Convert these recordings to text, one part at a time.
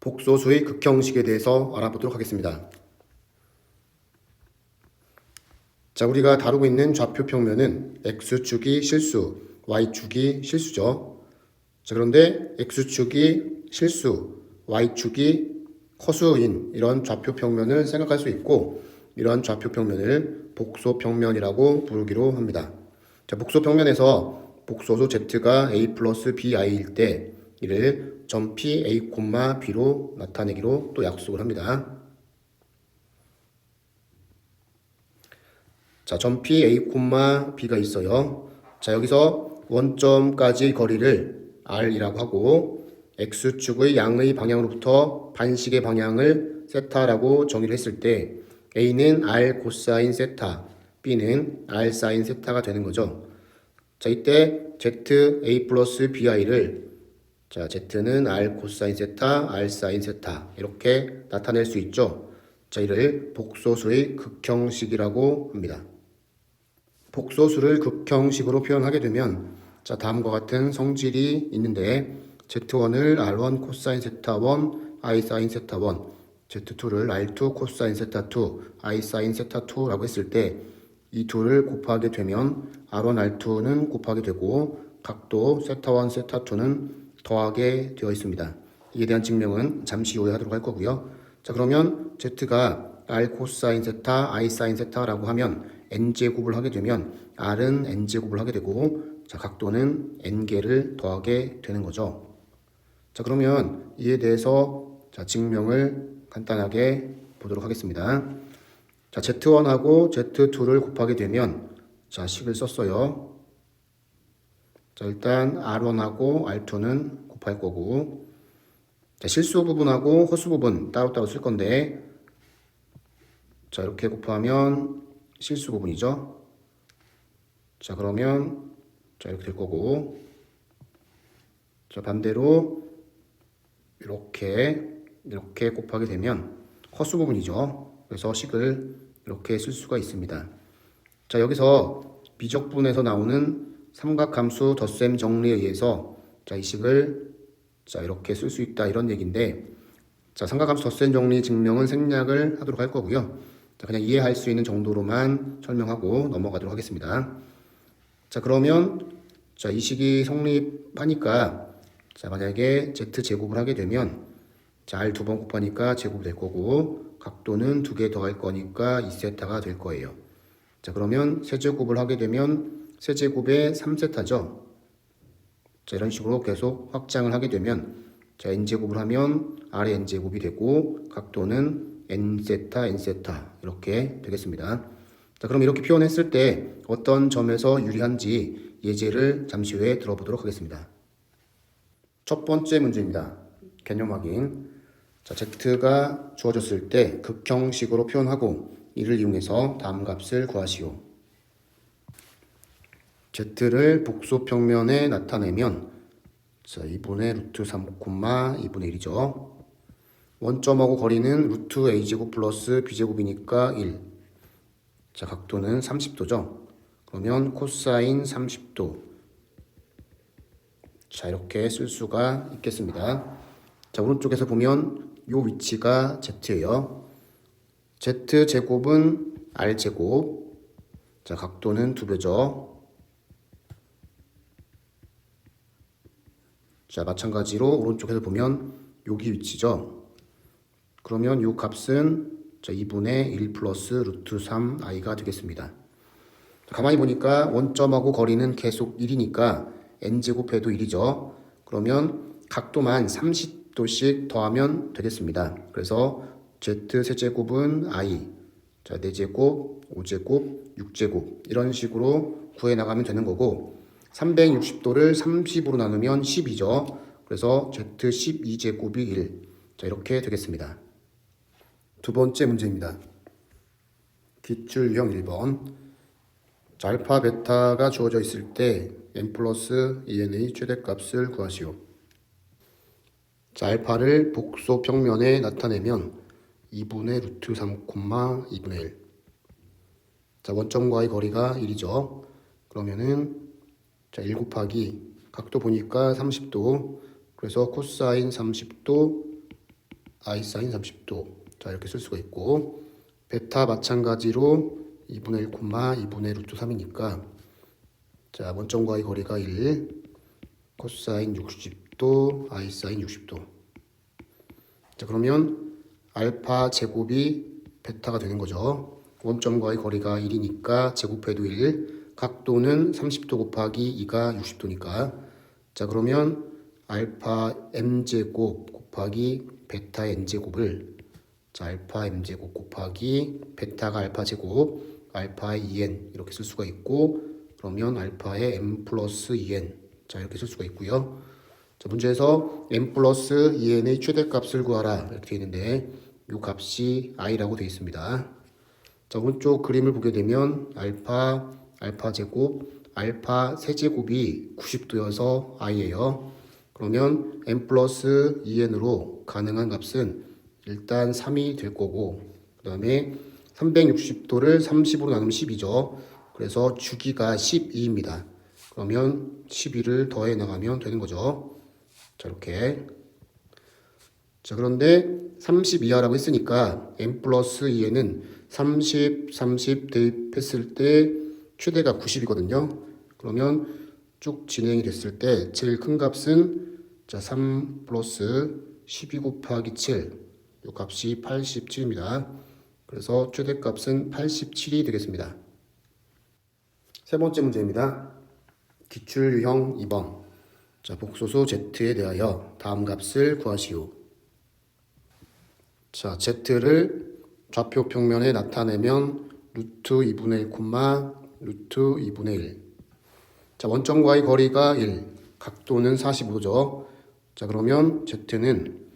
복소수의 극형식에 대해서 알아보도록 하겠습니다. 자, 우리가 다루고 있는 좌표 평면은 X축이 실수, Y축이 실수죠. 자, 그런데 X축이 실수, Y축이 커수인 이런 좌표 평면을 생각할 수 있고, 이런 좌표 평면을 복소 평면이라고 부르기로 합니다. 자, 복소 평면에서 복소수 Z가 A 플러스 BI일 때 이를 점 P, A, B로 나타내기로 또 약속을 합니다. 자, 점 P, A, B가 있어요. 자, 여기서 원점까지 거리를 R이라고 하고 X축의 양의 방향으로부터 반식의 방향을 세타라고 정의를 했을 때 A는 R 코사인 세타, B는 R 사인 세타가 되는 거죠. 자, 이때 Z A 플러스 BI를 자, Z는 R 코사인 세타, R 사인 세타 이렇게 나타낼 수 있죠. 자, 이를 복소수의 극형식이라고 합니다. 복소수를 극형식으로 표현하게 되면 자, 다음과 같은 성질이 있는데 Z1을 R1 코사인 세타 1, I 사인 세타 1, Z2를 R2 코사인 세타 2, I 사인 세타 2라고 했을 때 이 둘을 곱하게 되면 R1, R2는 곱하게 되고 각도 세타 1, 세타 2는 더하게 되어 있습니다. 이에 대한 증명은 잠시 후에 하도록 할 거고요. 자, 그러면 Z가 R 코사인 세타, I 사인 세타라고 하면 n제곱을 하게 되면 R은 n제곱을 하게 되고 자, 각도는 n개를 더하게 되는 거죠. 자, 그러면 이에 대해서 자, 증명을 간단하게 보도록 하겠습니다. 자, Z1하고 Z2를 곱하게 되면 자, 식을 썼어요. 자, 일단 R1하고 R2는 곱할 거고 자, 실수 부분하고 허수 부분 따로따로 쓸 건데 자, 이렇게 곱하면 실수 부분이죠. 자, 그러면 자, 이렇게 될 거고 자, 반대로 이렇게 곱하게 되면 허수 부분이죠. 그래서 식을 이렇게 쓸 수가 있습니다. 자, 여기서 미적분에서 나오는 삼각함수 덧셈 정리에 의해서 자, 이 식을 자, 이렇게 쓸 수 있다 이런 얘기인데 자, 삼각함수 덧셈 정리 증명은 생략을 하도록 할 거고요. 자, 그냥 이해할 수 있는 정도로만 설명하고 넘어가도록 하겠습니다. 자, 그러면 자, 이 식이 성립하니까 자, 만약에 Z제곱을 하게 되면 자, R 두 번 곱하니까 제곱이 될 거고 각도는 두 개 더할 거니까 2세타가 될 거예요. 자, 그러면 세제곱을 하게 되면 세제곱에 3세타죠. 자, 이런 식으로 계속 확장을 하게 되면 자, n제곱을 하면 R의 n제곱이 되고 각도는 n세타, n세타 이렇게 되겠습니다. 자, 그럼 이렇게 표현했을 때 어떤 점에서 유리한지 예제를 잠시 후에 들어보도록 하겠습니다. 첫 번째 문제입니다. 개념 확인. 자, Z가 주어졌을 때 극형식으로 표현하고 이를 이용해서 다음 값을 구하시오. Z를 복소 평면에 나타내면 자, 2분의 루트 3, 2분의 1이죠. 원점하고 거리는 루트 a제곱 플러스 b제곱이니까 1. 자, 각도는 30도죠. 그러면 코사인 30도. 자, 이렇게 쓸 수가 있겠습니다. 자, 오른쪽에서 보면 요 위치가 Z예요. Z제곱은 R제곱. 자, 각도는 2배죠. 자, 마찬가지로 오른쪽에서 보면 여기 위치죠. 그러면 요 값은 자, 2분의 1 플러스 루트 3i가 되겠습니다. 자, 가만히 보니까 원점하고 거리는 계속 1이니까 n제곱해도 1이죠. 그러면 각도만 30도씩 더하면 되겠습니다. 그래서 z 세제곱은 i, 자, 4제곱, 5제곱, 6제곱 이런 식으로 구해 나가면 되는 거고 360도를 30으로 나누면 10이죠. 그래서 z 12제곱이 1. 자, 이렇게 되겠습니다. 두 번째 문제입니다. 기출형 1번. 자, 알파, 베타가 주어져 있을 때 n 플러스 2n의 최대값을 구하시오. 자, 알파를 복소 평면에 나타내면 2분의 루트 3, 2분의 1. 자, 원점과의 거리가 1이죠. 그러면은 자, 1 곱하기 각도 보니까 30도. 그래서 코사인 30도 I 사인 30도. 자, 이렇게 쓸 수가 있고, 베타 마찬가지로 2분의 1, 2분의 루트 3이니까, 자, 원점과의 거리가 1, 코사인 60도, I 사인 60도. 자, 그러면 알파 제곱이 베타가 되는 거죠. 원점과의 거리가 1이니까 제곱해도 1, 각도는 30도 곱하기 2가 60도니까. 자, 그러면 알파 m제곱 곱하기 베타 n제곱을, 자, 알파 m제곱 곱하기 베타가 알파 제곱, 알파의 2n 이렇게 쓸 수가 있고, 그러면 알파의 m 플러스 2n, 자, 이렇게 쓸 수가 있고요. 자, 문제에서 m 플러스 2n의 최대값을 구하라 이렇게 되어 있는데, 이 값이 i라고 되어 있습니다. 자, 오른쪽 그림을 보게 되면 알파 제곱, 알파 세제곱이 90도여서 i예요. 그러면 m 플러스 2n으로 가능한 값은 일단 3이 될 거고, 그 다음에 360도를 30으로 나누면 10이죠. 그래서 주기가 12입니다. 그러면 12를 더해 나가면 되는 거죠. 자, 이렇게. 자, 그런데 30 이하라고 했으니까 m 플러스 2n은 30 대입했을 때 최대가 90이거든요. 그러면 쭉 진행이 됐을 때 제일 큰 값은, 자, 3 플러스 12 곱하기 7, 이 값이 87입니다. 그래서 최대값은 87이 되겠습니다. 세 번째 문제입니다. 기출 유형 2번. 자, 복소수 z에 대하여 다음 값을 구하시오. 자, z를 좌표 평면에 나타내면 루트 2분의 1, 루트 2분의 1. 자, 원점과의 거리가 1, 각도는 45도죠. 자, 그러면 z는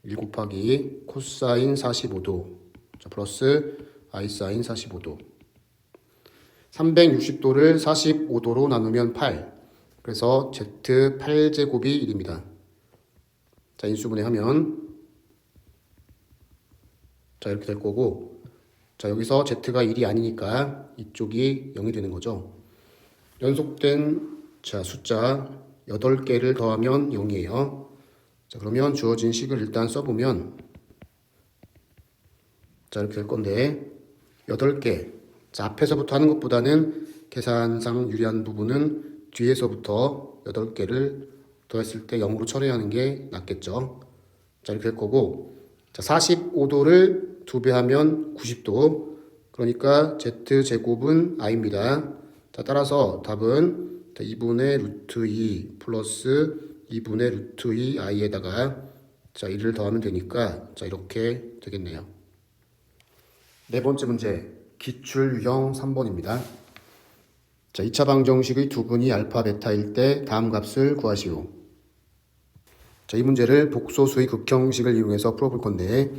1 곱하기 코사인 45도, 자, 플러스 I 사인 45도. 360도를 45도로 나누면 8. 그래서 z 8제곱이 1입니다. 자, 인수분해하면, 자, 이렇게 될 거고, 자, 여기서 z가 1이 아니니까 이쪽이 0이 되는 거죠. 연속된, 자, 숫자 8개를 더하면 0이에요. 자, 그러면 주어진 식을 일단 써보면, 자, 이렇게 될 건데, 8개. 자, 앞에서부터 하는 것보다는 계산상 유리한 부분은 뒤에서부터 8개를 더했을 때 0으로 처리하는 게 낫겠죠. 자, 이렇게 될 거고, 자, 45도를 2배 하면 90도. 그러니까 z제곱은 i입니다. 자, 따라서 답은 2분의 루트 2 플러스 2분의 루트 2 i에다가, 자, 1을 더하면 되니까, 자, 이렇게 되겠네요. 네 번째 문제, 기출 유형 3번입니다. 자, 2차 방정식의 두근이 알파 베타일 때 다음 값을 구하시오. 자, 이 문제를 복소수의 극형식을 이용해서 풀어볼 건데,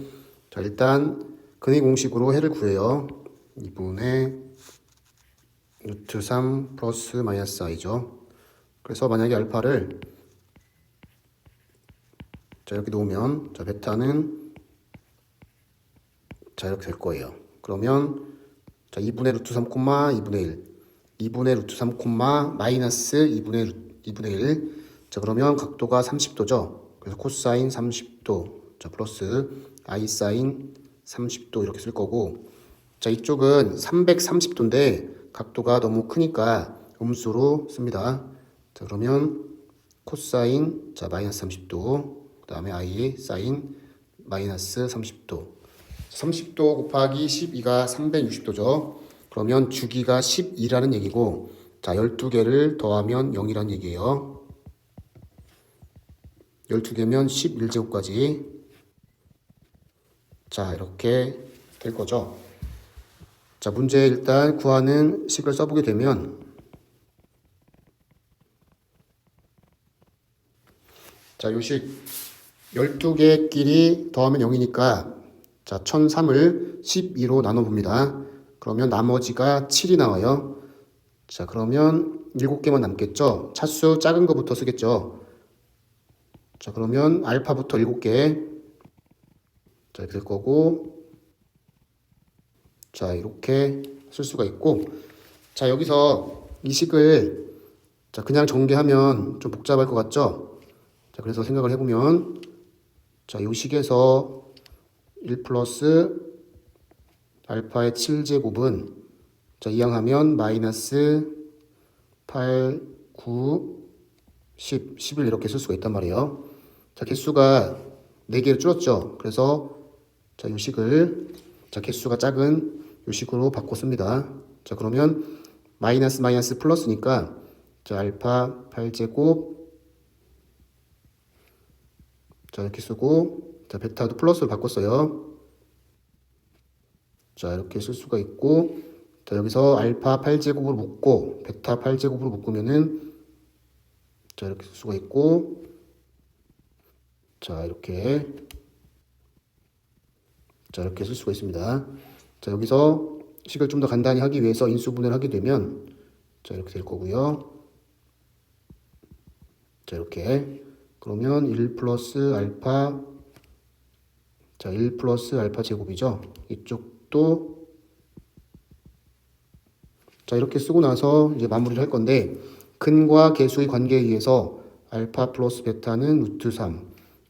자, 일단 근의 공식으로 해를 구해요. 2분의 루트 3 플러스 마이너스 i죠. 그래서 만약에 알파를, 자, 이렇게 놓으면, 자, 베타는, 자, 이렇게 될 거예요. 그러면, 자, 2분의 루트 3, 2분의 1. 2분의 루트 3, 마이너스 2분의 1. 자, 그러면 각도가 30도죠. 그래서 코사인 30도, 자, 플러스 I 사인 30도 이렇게 쓸 거고, 자, 이쪽은 330도인데 각도가 너무 크니까 음수로 씁니다. 자, 그러면 코사인, 자, 마이너스 30도, 그 다음에 I 사인 마이너스 30도. 30도 곱하기 12가 360도죠. 그러면 주기가 12라는 얘기고, 자, 12개를 더하면 0이라는 얘기예요. 12개면 11제곱까지. 자, 이렇게 될 거죠. 자, 문제 일단 구하는 식을 써보게 되면, 자, 요 식 12개끼리 더하면 0이니까, 자, 1003을 12로 나눠봅니다. 그러면 나머지가 7이 나와요. 자, 그러면 7개만 남겠죠. 차수 작은 거부터 쓰겠죠. 자, 그러면 알파부터 7개. 자, 이렇게 될 거고, 자, 이렇게 쓸 수가 있고, 자, 여기서 이 식을, 자, 그냥 전개하면 좀 복잡할 것 같죠? 자, 그래서 생각을 해보면, 자, 이 식에서 1 플러스 알파의 7제곱은 자, 이항하면 마이너스 8, 9, 10, 11 이렇게 쓸 수가 있단 말이에요. 자, 개수가 4개로 줄었죠. 그래서 자, 요 식을 자, 개수가 작은 요 식으로 바꿔 씁니다. 자, 그러면 마이너스 마이너스 플러스니까 자, 알파 8제곱 자, 이렇게 쓰고 자, 베타도 플러스로 바꿨어요. 자, 이렇게 쓸 수가 있고 자, 여기서 알파 8제곱으로 묶고 베타 8제곱으로 묶으면은 자, 이렇게 쓸 수가 있고 자, 이렇게 쓸 수가 있습니다. 자, 여기서 식을 좀 더 간단히 하기 위해서 인수분해를 하게 되면 자, 이렇게 될 거고요. 자, 이렇게 그러면 1 플러스 알파 자, 1 플러스 알파 제곱이죠. 이쪽도 자, 이렇게 쓰고 나서 이제 마무리를 할 건데 근과 개수의 관계에 의해서 알파 플러스 베타는 루트 3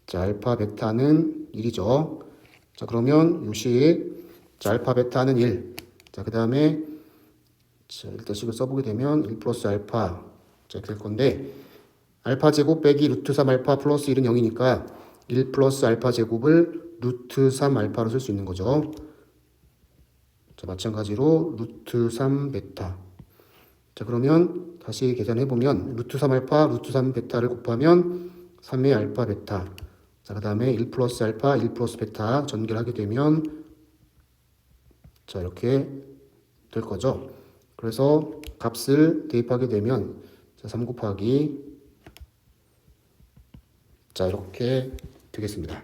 자, 알파 베타는 1이죠. 자, 그러면 요식 자, 알파 베타는 1 자, 그 다음에 자, 일단 식을 써보게 되면 1 플러스 알파 자, 이렇게 될 건데 알파 제곱 빼기 루트 3 알파 플러스 1은 0이니까 1 플러스 알파 제곱을 루트 3 알파로 쓸 수 있는 거죠. 자, 마찬가지로 루트 3 베타 자, 그러면 다시 계산해 보면 루트 3 알파 루트 3 베타를 곱하면 3의 알파 베타 자, 그 다음에 1 플러스 알파 1 플러스 베타 전개하게 되면 자, 이렇게 될 거죠. 그래서 값을 대입하게 되면 자, 3 곱하기 자, 이렇게 되겠습니다.